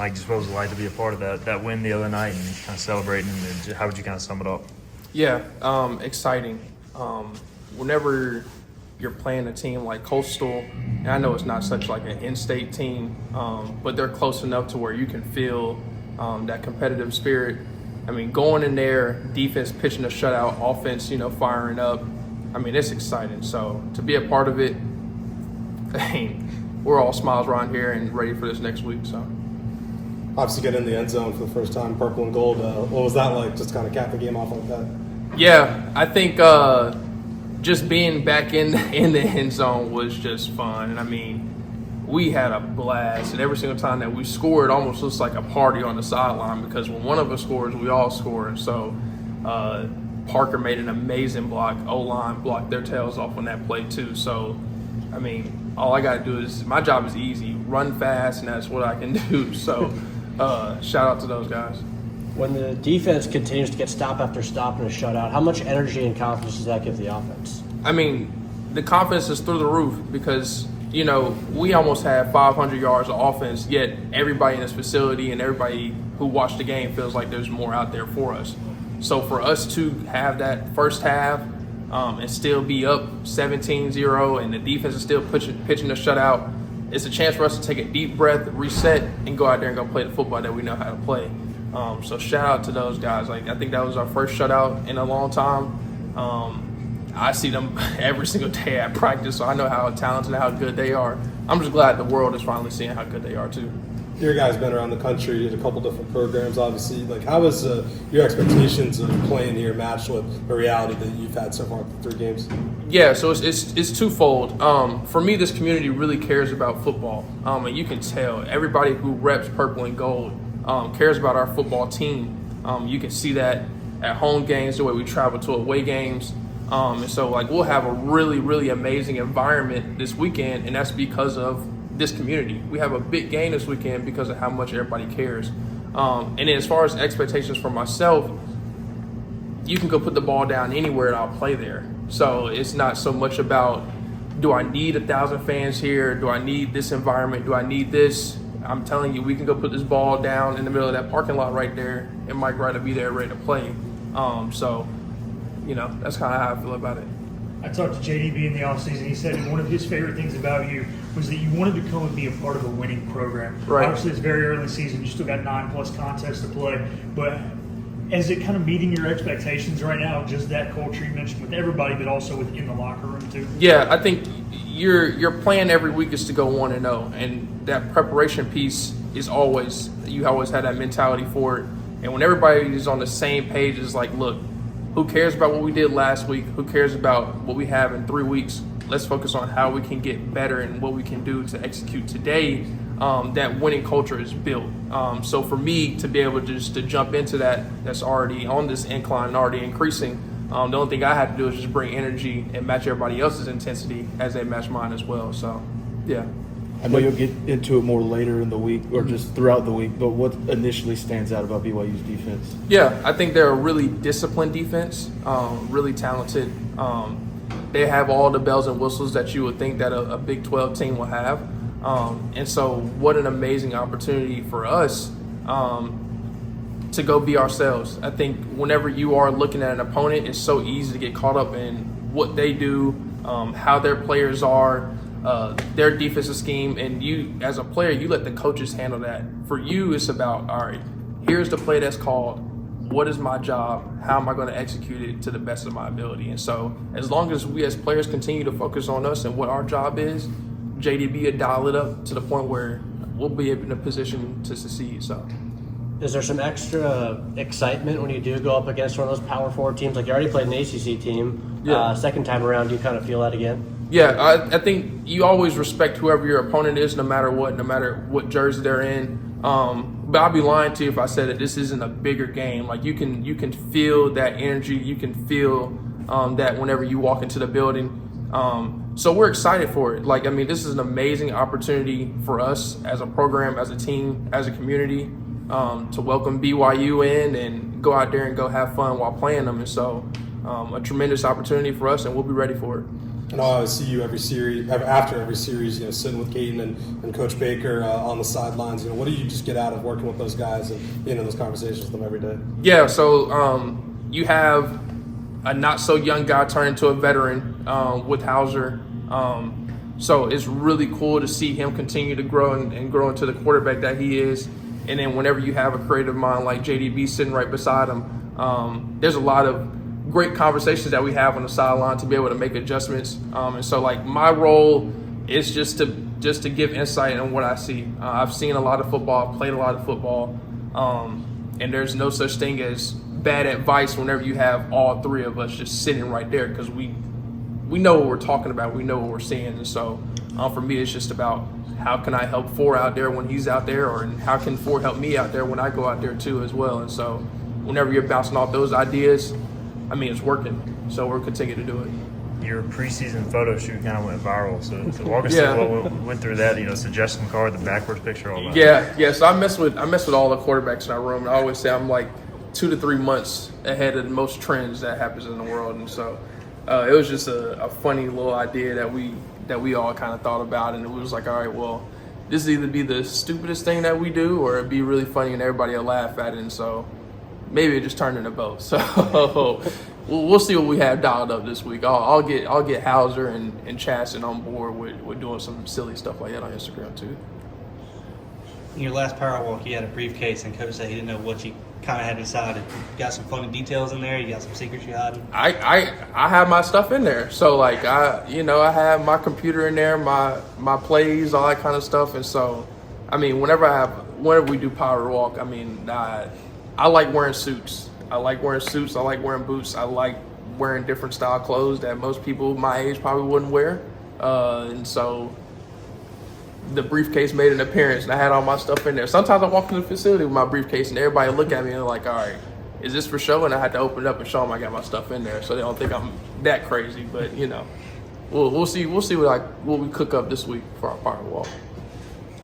Mike, just what was it like to be a part of that win the other night and kind of celebrating? And how would you kind of sum it up? Yeah, exciting. Whenever you're playing a team like Coastal, and I know it's not such like an in-state team, but they're close enough to where you can feel that competitive spirit. I mean, going in there, defense pitching a shutout, offense, firing up. I mean, it's exciting. So to be a part of it, we're all smiles around here and ready for this next week. So. Obviously, get in the end zone for the first time, purple and gold. What was that like? Just kind of cap the game off like that. Yeah, I think just being back in the end zone was just fun. And I mean, we had a blast, and every single time that we scored, it almost looks like a party on the sideline because when one of us scores, we all score. And so Parker made an amazing block. O-line blocked their tails off on that play too. So, I mean, all I got to do is my job is easy: run fast, and that's what I can do. So. Shout out to those guys. When the defense continues to get stop after stop in a shutout, how much energy and confidence does that give the offense? I mean, the confidence is through the roof because, we almost had 500 yards of offense, yet everybody in this facility and everybody who watched the game feels like there's more out there for us. So for us to have that first half and still be up 17-0 and the defense is still pitching a shutout, it's a chance for us to take a deep breath, reset, and go out there and go play the football that we know how to play. So shout out to those guys. I think that was our first shutout in a long time. I see them every single day at practice, so I know how talented and how good they are. I'm just glad the world is finally seeing how good they are too. Your guys been around the country, did a couple different programs, obviously. How was your expectations of playing here matched with the reality that you've had so far for 3 games? Yeah, so it's twofold. For me, this community really cares about football, and you can tell everybody who reps purple and gold cares about our football team. You can see that at home games, the way we travel to away games, and so we'll have a really, really amazing environment this weekend, and that's because of this community. We have a big game this weekend because of how much everybody cares. And then as far as expectations for myself, you can go put the ball down anywhere and I'll play there. So it's not so much about, do I need 1,000 fans here? Do I need this environment? Do I need this? I'm telling you, we can go put this ball down in the middle of that parking lot right there and Mike Wright will be there ready to play. So, that's kind of how I feel about it. I talked to JDB in the offseason. He said one of his favorite things about you was that you wanted to come and be a part of a winning program. Right. Obviously, it's very early season. You still got 9+ contests to play. But is it kind of meeting your expectations right now, just that culture you mentioned with everybody, but also within the locker room too? Yeah, I think your plan every week is to go 1-0. And that preparation piece is you always have that mentality for it. And when everybody is on the same page, it's like, look, who cares about what we did last week? Who cares about what we have in 3 weeks? Let's focus on how we can get better and what we can do to execute today. That winning culture is built. So for me to be able to jump into that's already on this incline and already increasing, the only thing I had to do is just bring energy and match everybody else's intensity as they match mine as well. So, yeah. I know you'll get into it more later in the week or just throughout the week, but what initially stands out about BYU's defense? Yeah, I think they're a really disciplined defense, really talented. They have all the bells and whistles that you would think that a Big 12 team will have. And so what an amazing opportunity for us to go be ourselves. I think whenever you are looking at an opponent, it's so easy to get caught up in what they do, how their players are, their defensive scheme, and you as a player, you let the coaches handle that. For you, it's about, all right, here's the play that's called. What is my job? How am I going to execute it to the best of my ability? And so as long as we as players continue to focus on us and what our job is, JDB will dial it up to the point where we'll be in a position to succeed. So, is there some extra excitement when you do go up against one of those Power 4 teams? Like you already played an ACC team. Yeah. Second time around, do you kind of feel that again? Yeah, I think you always respect whoever your opponent is, no matter what jersey they're in. But I'd be lying to you if I said that this isn't a bigger game. Like you can feel that energy. You can feel that whenever you walk into the building. So we're excited for it. This is an amazing opportunity for us as a program, as a team, as a community, to welcome BYU in and go out there and go have fun while playing them. And so a tremendous opportunity for us, and we'll be ready for it. And I always see you after every series, sitting with Keaton and Coach Baker on the sidelines. What do you just get out of working with those guys and being in those conversations with them every day? Yeah, so you have a not so young guy turn into a veteran with Hauser. So it's really cool to see him continue to grow and grow into the quarterback that he is. And then whenever you have a creative mind like JDB sitting right beside him, there's a lot of great conversations that we have on the sideline to be able to make adjustments. And so like my role is just to give insight on what I see. I've seen a lot of football, I've played a lot of football, and there's no such thing as bad advice whenever you have all three of us just sitting right there, because we know what we're talking about, we know what we're seeing. And so for me, it's just about how can I help Four out there when he's out there, or how can Four help me out there when I go out there too as well. And so whenever you're bouncing off those ideas, I mean, it's working. So we'll continue to do it. Your preseason photo shoot kind of went viral. So walk us through what went through that. Suggestion card, the backwards picture, all that. Yeah. So I mess with all the quarterbacks in our room. I always say I'm like 2 to 3 months ahead of most trends that happens in the world. And so it was just a funny little idea that we all kind of thought about, and it was like, all right, well, this will either be the stupidest thing that we do, or it'd be really funny and everybody will laugh at it. And so maybe it just turned into both. So we'll see what we have dialed up this week. I'll get Hauser and Chasten on board with doing some silly stuff like that on Instagram too. In your last power walk, you had a briefcase, and Coach said he didn't know what you kind of had decided. You got some funny details in there. You got some secrets you had. I have my stuff in there. So like I have my computer in there, my plays, all that kind of stuff. And so, I mean, whenever we do power walk, I mean, I like wearing suits. I like wearing boots. I like wearing different style clothes that most people my age probably wouldn't wear. And so the briefcase made an appearance, and I had all my stuff in there. Sometimes I walk into the facility with my briefcase, and everybody look at me and they're like, all right, is this for show? And I had to open it up and show them I got my stuff in there, so they don't think I'm that crazy. But we'll see what we cook up this week for our power walk.